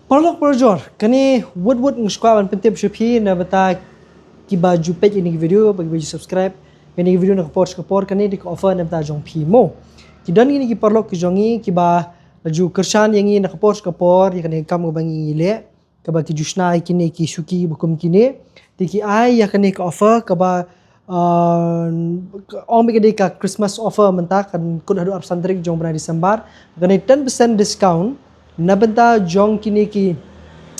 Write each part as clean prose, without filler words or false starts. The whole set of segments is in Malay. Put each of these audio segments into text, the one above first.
Parlok Projor, kani wood ngskwa ban pentip shupi na bata kiba jupet ini video bagi bagi subscribe. Kani video nak kapor kani di offer na bata jong pi mo. Kidan ini ki parlok ki jongi kiba laju kershan yang ini nak kapor ya kani kam bangi le kaba ki jusna kini ki shuki bukum kini tiki ai ya kani ka offer kaba orang bagi ka Christmas offer mentah kan kun hadu absantrik jong bulan Disember kani 10% discount na benta jong kini ki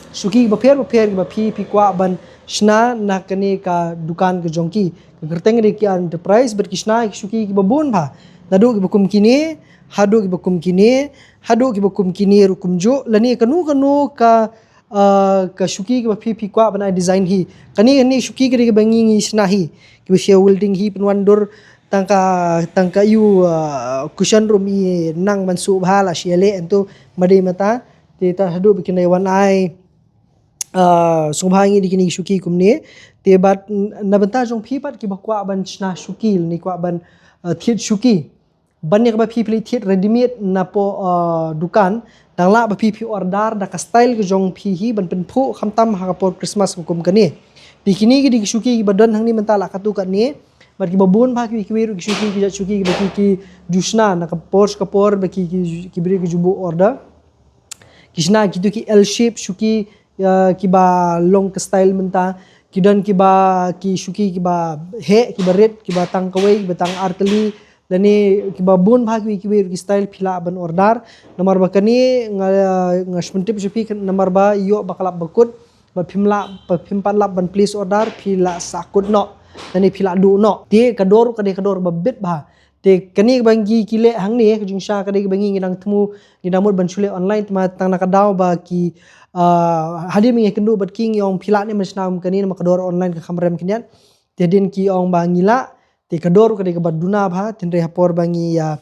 suki bapher ba pi kwa ban shna na kani ka dukan ke jongki ke kerteng ki enterprise ber kishna ki suki ki babun ba nadu ki bakum kini hadu ki bakum kini rukum jo lani kanu ka suki ki ba pi kwa ban design hi kani suki ki bangi shna hi ki share welding hi penwandur tangka yu cushion room i nang mansu bhala shiale ento made mata te ta hadu bikin wan ai subhangi dikini shuki kumne te bat nabenta jong phipat ki bakwa ban chna shuki ni kwa ban thiet shuki banyak ba phipli thiet ready made na po dukan dangla ba phipi order da ka style ki jong phi hi ban pen phu khamtam ha por Christmas kum kani dikini ki dik shuki ki badan hangni mentala katu kan ni bar ki babun bha ki wiru ki shuki ki jusna na kapor baki ki bri ki jubu order kisna kitu ki L shape shuki ki ba long style menta kidan ki ba ki shuki ki ba he ki ba red ki ba tang kawai ki ba tang arteli lani ki ba bun bha ki wiru ki style phila ban order nomor ba kani nga shmentip shuki nomor ba yo bakalap bakut ba phimpan lap ban please order phila sakut no tani phila du no te kador babet ba te kani bangi kile hang ni kujung sha kade bangi ngidang temu ngidang mod ban chule online tama tang nakadaw ba ki hadim ngi kendu bat king yong phila ni masnam kani ma kador online ka khamrem kinyan te din ki ong ba ngila te kador kade ba duna ba tendre hapor bangi ya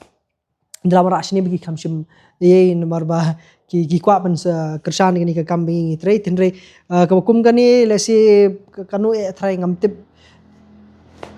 dalam rasni bagi khamshim ye nomor ba ki kwa ban kershan kani ka kambing ngi tre tendre kabukum kani lesi kanu thrai ngamtip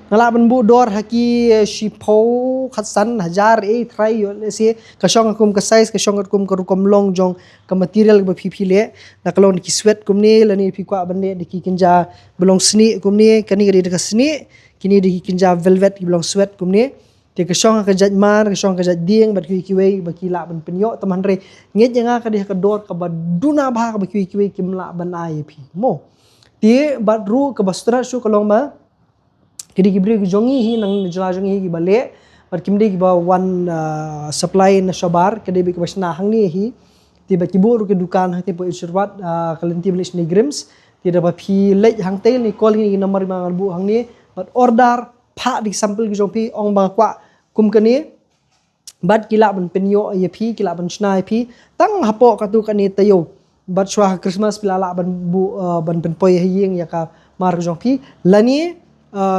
ngala ban bu dor haki shipo khatsan hajar try yo lesi kasong akum ka size kasong akum ka rukom long jong ka material ba phi le na kalon ki sweat kum ni lani phi kwa ban de ki kinja belong sni kum ni kani ga de sni kini de kinja velvet ki belong sweat kum ni te kasong ka jaj mar kasong ka jaj ding ba ki wei ba ki la ban penyo taman re nget janga ka de ka dor ka ba duna ba ka ba ki wei kim la ban ai phi mo te ba ru ka bastra shu kalong ma kidi kibri ki jongi hi nang jala jongi hi ki bale par kimdi ki ba one supply na shabar kede bi ki basna hangni hi ti ba kibur ki dukan hati po irwat kalenti blish ni grims ti da ba phi le hang tel ni call ni number ma bu hangni but order pha di sample ki jong phi ong ba kwa kum kani bat kila ban penyo ye phi kila ban snai phi tang hapo ka tu kani tayo bat shwa Christmas pilala ban bu ban pen poi hiyeng ya ka mar jong phi lani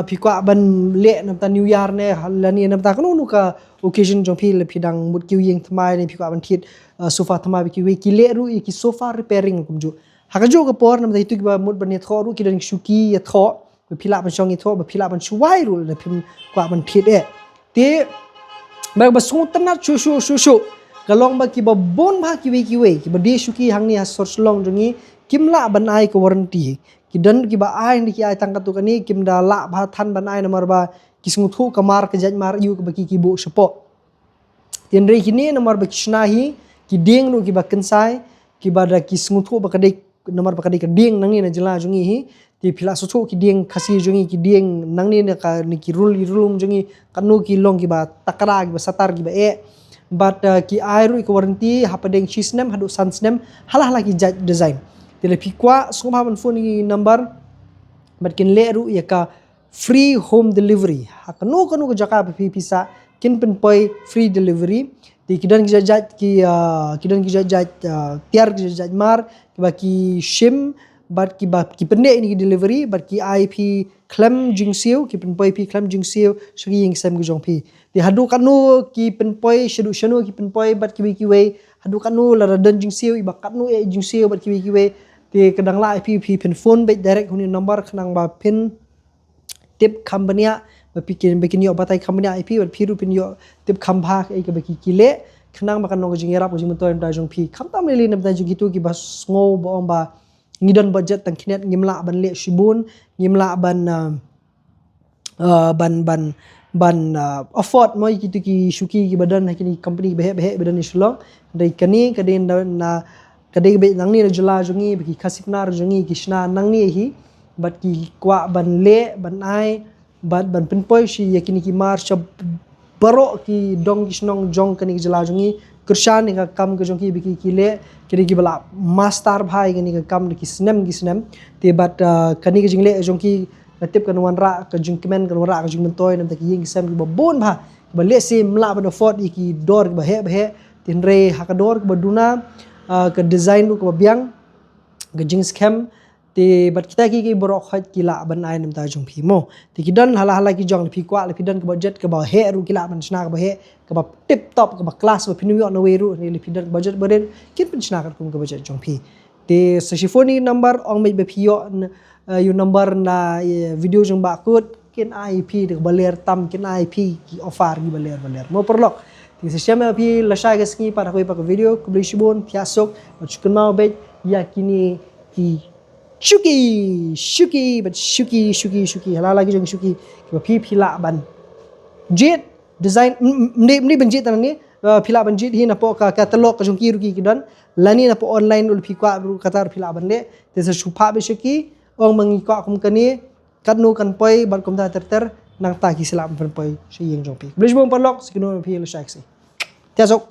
phi kwa ban le namta new year ne lani namta kanu ka occasion jong phi le phidang mut ki yeng thmai ne phi kwa ban thit sofa thmai ki we ki le ru ki sofa repairing kumju hakajo ka por namta hitu ki ba mut ban ne tho ru ki dan shuki ya tho phila ban shong tho ba phila ban chuwai ru le phim kwa ban thit te ba su tanat shu kalong ba ki ba bon ba ki we ki ba de shuki hangni ha source long jongi kimla ban ai ko warranty ki dan ki ba ai ni ki ai tang katu kani kim da la ba than ban ai nomor ba ki snguthu kamar ke jaj mar yu ba ki bu sepo tin re kini nomor ba kishna hi ki ding ru ki ba kensai ki ba da ki snguthu ba kadai nomor ba kadai ka ding nang ni na jela jungi hi ti phila suthu ki ding khasi jungi ki ding nang ni ka ni ki rulum jungi kanu ki long ki ba takra ki ba satar ki ba but ki ai ru ki warranty hapadeng chisnem hadu sansnem halah lagi jaj design tele pikwa sumha man phone ni number but kin le ru ya ka free home delivery hakano kanu jaka pi pisa kin pen poi free delivery ti kidan ki jaj tiar ki jaj mar ki ba ki shim but ki pende ni delivery but ki IP klem jingsiu ki pen poi pi klem jingsiu sgi yeng sem gi jong pi ti hadu kanu ki pen poi shanu ki pen poi but ki we hadu kanu la dan jingsiu iba kanu jingsiu but ki we ti kadang la IP pen phone be direct huni number khnang ba pin tip company ba pikin yo batai company IP ba phiru pin yo tip khambha ke baki kile kenang makan nong jing yarap jing mentoy da jong phi kham tam le nem da jing gitu ki bas ngo bo ba ngidon budget tang kinet ngimla ban le shibun ngimla ban afford moi gitu ki shuki ki badan kini company behe badan islong dai kani kadin na kadai be nang ni jula jongi bi khasipnar jongi kishna nang ni hi bat ki kwa ban le ban ai ban pinpoi shi yakini ki mar chab baro ki dong kisnong jong kani jula jongi kurshan ni ka kam ka jongi bi ki le kini ki bala master bhai kani ka kam ki snem te bat kani ki jingle jongi natip kan wanra ka jingkemen kan wanra ka jingmentoy nam ta ki ying sam ki babon ba le sim la ban afford ki dor ba he tin re hakador ka baduna ka design ka biang ka jing scam te bat kita ki borok khat ki la ban ai nam ta jong phi mo te ki dan hala ki jong phi kwa le phi dan ka budget ka ba he ru ki la ban sna ka ba he ka ba tip top ka ba class ba phi nu yo na we ru ni le phi dan budget beren kin pin sna ka kum ka budget jong phi te sa shifoni number ong me be phi yo you number na video jong ba kut kin IP de baler tam kin IP ki offer gi baler mo perlok ti se chama pi la sha ga ski para koi pa video ku bli shibon piasok chukun mau be ya kini ki shuki hala lagi jong shuki ki pi la ban jet design mni ban jet tan ni phila ban jet hi na po ka catalog ka jong ki ru ki dan lani na po online ul phi kwa ru katar phila ban le te se shupa be shiki ong mangi kwa kum kani kat nu kan poi ban kum ta ter nang ta ki selam ban poi si yeng jong pi blis bom parlok sikino pi le shak si tiasok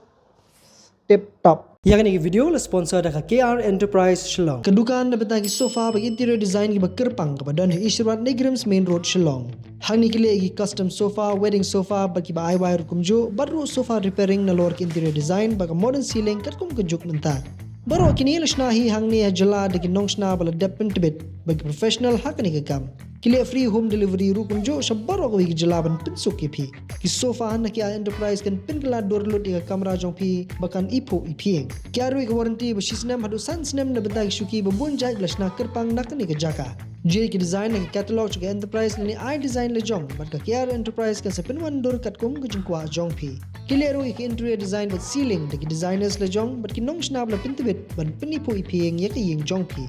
tip top yang ni video la sponsor da KR Enterprise Shillong kedukaan da betang ki sofa bagi interior design ki bakir pang kepada ne Ishrat Negrams Main Road Shillong hang ni kile ki custom sofa wedding sofa bagi ba ai wire kumju baru sofa repairing na lor ki interior design bagi modern ceiling kat kum kejuk mentah baro kini lashna hi hang ni jala de ki nongsna bala depend bit bagi professional hakani ka kam kile free home delivery ru kumjo shabbaro ko ki jala ban pinsuk ki phi ki sofa na ki enterprise kan pinkla dorlo de kamera jong phi bakan ipo ipieng kyaru ki warranty ba shisnem hadu sansnem na benda shuki ba bon jai lashna kerpang nakani ka jaka je ki design na catalog ke enterprise ni I design le jong bat ka KR Enterprise ka sepin wan dor kat kum ka jingkwa jong phi kilero ki interior design but ceiling de ki designers le jong bat ki nong snab la pintibit ban pinipo ipieng ye ki yeng jong phi